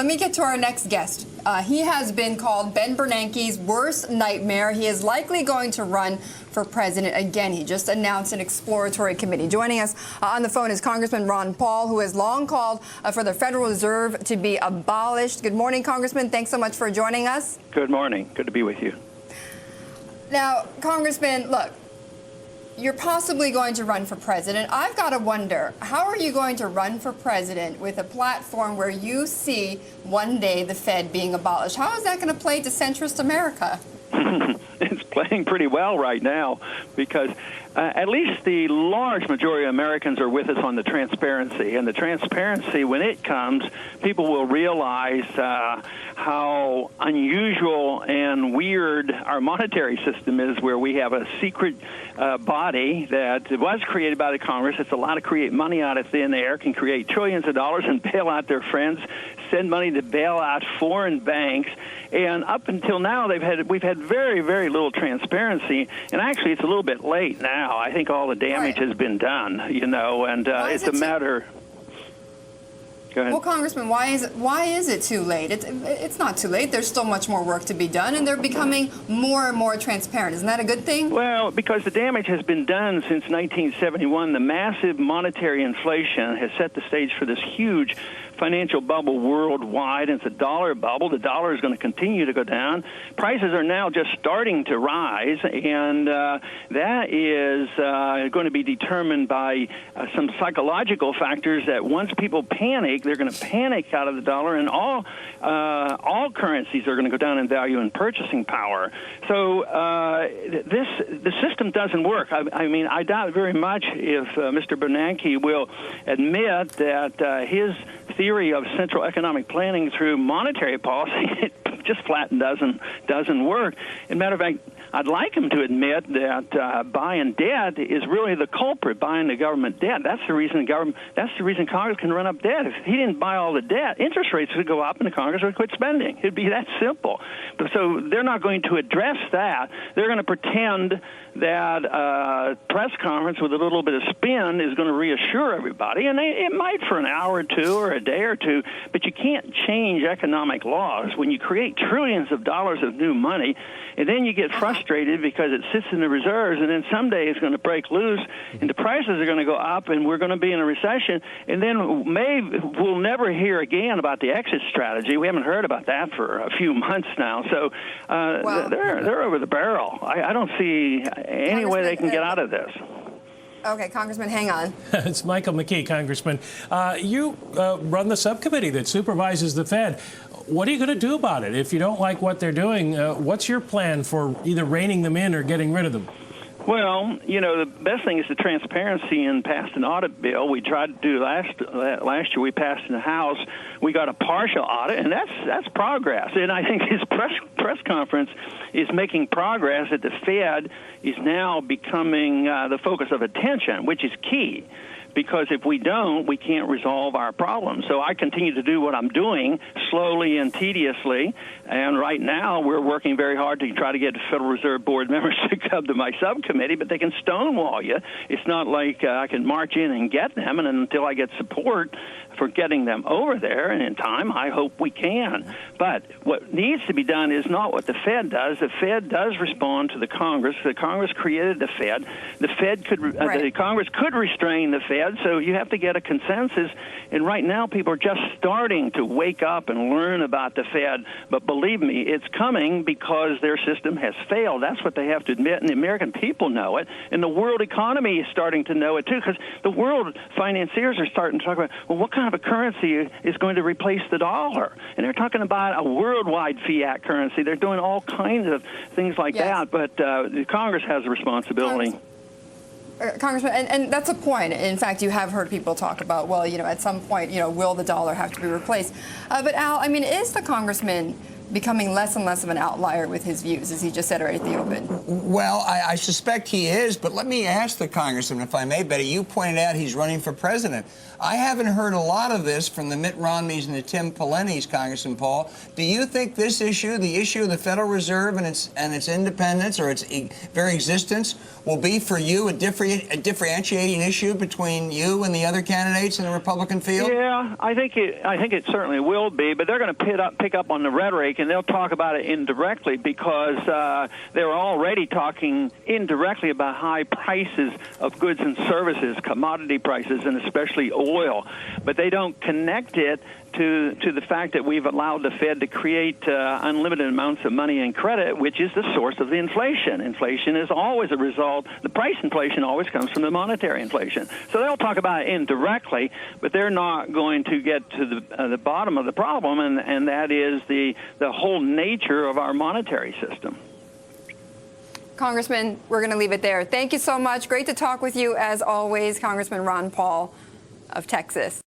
let me get to our next guest. He has been called Ben Bernanke's worst nightmare. He is likely going to run for president again. He just announced an exploratory committee. Joining us on the phone is Congressman Ron Paul, who has long called for the Federal Reserve to be abolished. Good morning, Congressman. Thanks so much for joining us. Good morning. Good to be with you. Now, Congressman, look, you're possibly going to run for president. I've got to wonder, how are you going to run for president with a platform where you see one day the Fed being abolished? How is that going to play to centrist America? It's playing pretty well right now because at least the large majority of Americans are with us on the transparency. And the transparency, when it comes, people will realize how unusual and weird our monetary system is, where we have a secret body that was created by the Congress. It's allowed to create money out of thin air, can create trillions of dollars and bail out their friends, send money to bail out foreign banks. And up until now, we've had very, very little transparency. And actually, it's a little bit late now. I think all the damage has been done, you know, and it's a matter. Go ahead. Well, Congressman, why is it too late? It's not too late. There's still much more work to be done, and they're becoming more and more transparent. Isn't that a good thing? Well, because the damage has been done since 1971. The massive monetary inflation has set the stage for this huge financial bubble worldwide. It's a dollar bubble. The dollar is going to continue to go down. Prices are now just starting to rise, and that is going to be determined by some psychological factors that once people panic, they're going to panic out of the dollar, and all currencies are going to go down in value and purchasing power. So the system doesn't work. I mean, I doubt very much if Mr. Bernanke will admit that his theory of central economic planning through monetary policy it just flat doesn't work. As a matter of fact, I'd like him to admit that buying debt is really the culprit, buying the government debt. That's the reason Congress can run up debt. If he didn't buy all the debt, interest rates would go up and the Congress would quit spending. It'd be that simple. But so they're not going to address that. They're going to pretend that a press conference with a little bit of spin is going to reassure everybody, and it might for an hour or two or a day or two, but you can't change economic laws. When you create trillions of dollars of new money, and then you get frustrated because it sits in the reserves, and then someday it's going to break loose, and the prices are going to go up, and we're going to be in a recession, and then we'll never hear again about the exit strategy. We haven't heard about that for a few months now, so they're over the barrel. I don't see any way they can get out of this. Okay, Congressman, hang on. It's Michael McKee, Congressman. You run the subcommittee that supervises the Fed. What are you going to do about it? If you don't like what they're doing, what's your plan for either reining them in or getting rid of them? Well, you know, the best thing is the transparency and passed an audit bill. We tried to do last year. We passed in the House. We got a partial audit, and that's progress. And I think this press conference is making progress that the Fed is now becoming the focus of attention, which is key. Because if we don't, we can't resolve our problems. So I continue to do what I'm doing slowly and tediously. And right now, we're working very hard to try to get the Federal Reserve Board members to come to my subcommittee, but they can stonewall you. It's not like I can march in and get them, and until I get support for getting them over there, and in time, I hope we can. But what needs to be done is not what the Fed does. The Fed does respond to the Congress. The Congress created the Fed. The Fed could, the Congress could restrain the Fed, so you have to get a consensus. And right now, people are just starting to wake up and learn about the Fed. But believe me, it's coming because their system has failed. That's what they have to admit, and the American people know it. And the world economy is starting to know it, too, because the world financiers are starting to talk about, well, what kind of a currency is going to replace the dollar? And they're talking about a worldwide fiat currency. They're doing all kinds of things like that, but Congress has a responsibility. Congressman, and that's a point. In fact, you have heard people talk about, well, you know, at some point, you know, will the dollar have to be replaced? But Al, I mean, is the congressman becoming less and less of an outlier with his views, as he just said right at the open? Well, I suspect he is, but let me ask the congressman, if I may, Betty. You pointed out he's running for president. I haven't heard a lot of this from the Mitt Romneys and the Tim Pellenys, Congressman Paul. Do you think this issue, the issue of the Federal Reserve and its independence or its very existence, will be for you a differentiating issue between you and the other candidates in the Republican field? Yeah, I think it certainly will be, but they're going to pick up on the rhetoric, and they'll talk about it indirectly because they're already talking indirectly about high prices of goods and services, commodity prices, and especially oil. But they don't connect it to the fact that we've allowed the Fed to create unlimited amounts of money and credit, which is the source of the inflation. Inflation is always a result. The price inflation always comes from the monetary inflation. So they'll talk about it indirectly, but they're not going to get to the bottom of the problem, and that is the whole nature of our monetary system. Congressman, we're going to leave it there. Thank you so much. Great to talk with you, as always, Congressman Ron Paul of Texas.